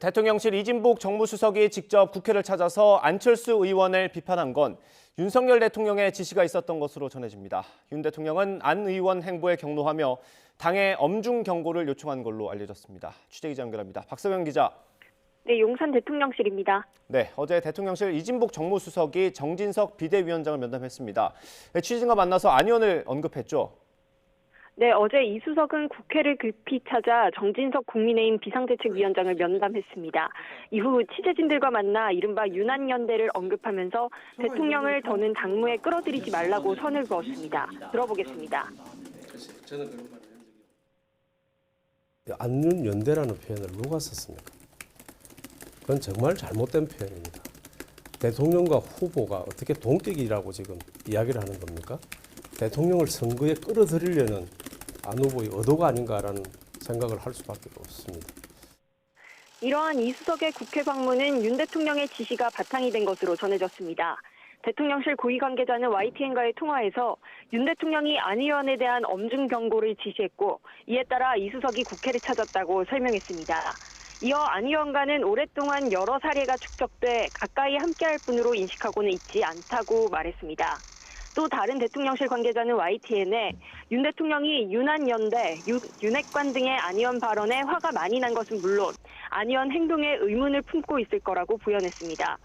대통령실 이진복 정무수석이 직접 국회를 찾아서 안철수 의원을 비판한 건 윤석열 대통령의 지시가 있었던 것으로 전해집니다. 윤 대통령은 안 의원 행보에 경로하며 당에 엄중 경고를 요청한 걸로 알려졌습니다. 취재기자 연결합니다. 박서영 기자. 네, 용산 대통령실입니다. 네, 어제 대통령실 이진복 정무수석이 정진석 비대위원장을 면담했습니다. 취재진과 만나서 안 의원을 언급했죠. 네, 어제 이 수석은 국회를 급히 찾아 정진석 국민의힘 비상대책위원장을 면담했습니다. 이후 취재진들과 만나 이른바 유난연대를 언급하면서 대통령을 더는 당무에 끌어들이지 말라고 선을 그었습니다. 들어보겠습니다. 안윤연대라는 표현을 누가 썼습니까? 그건 정말 잘못된 표현입니다. 대통령과 후보가 어떻게 동격이라고 지금 이야기를 하는 겁니까? 대통령을 선거에 끌어들이려는 안 후보의 의도가 아닌가라는 생각을 할 수밖에 없습니다. 이러한 이 수석의 국회 방문은 윤 대통령의 지시가 바탕이 된 것으로 전해졌습니다. 대통령실 고위 관계자는 YTN과의 통화에서 윤 대통령이 안 의원에 대한 엄중 경고를 지시했고 이에 따라 이 수석이 국회를 찾았다고 설명했습니다. 이어 안 의원과는 오랫동안 여러 사례가 축적돼 가까이 함께할 분으로 인식하고는 있지 않다고 말했습니다. 또 다른 대통령실 관계자는 YTN에 윤 대통령이 윤한연대, 윤핵관 등의 안 의원 발언에 화가 많이 난 것은 물론 안 의원 행동에 의문을 품고 있을 거라고 부연했습니다.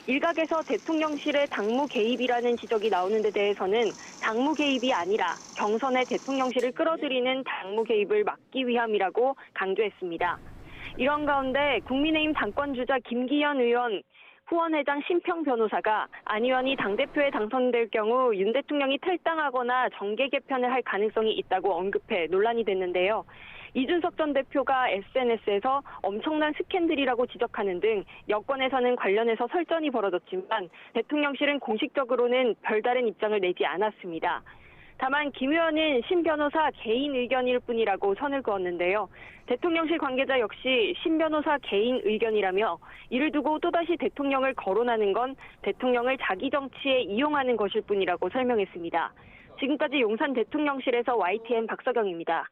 일각에서 대통령실의 당무 개입이라는 지적이 나오는 데 대해서는 당무 개입이 아니라 경선에 대통령실을 끌어들이는 당무 개입을 막기 위함이라고 강조했습니다. 이런 가운데 국민의힘 당권주자 김기현 의원 후원회장 심평 변호사가 안 의원이 당대표에 당선될 경우 윤 대통령이 탈당하거나 정계 개편을 할 가능성이 있다고 언급해 논란이 됐는데요. 이준석 전 대표가 SNS에서 엄청난 스캔들이라고 지적하는 등 여권에서는 관련해서 설전이 벌어졌지만 대통령실은 공식적으로는 별다른 입장을 내지 않았습니다. 다만 김 의원은 신 변호사 개인 의견일 뿐이라고 선을 그었는데요. 대통령실 관계자 역시 신 변호사 개인 의견이라며 이를 두고 또다시 대통령을 거론하는 건 대통령을 자기 정치에 이용하는 것일 뿐이라고 설명했습니다. 지금까지 용산 대통령실에서 YTN 박서경입니다.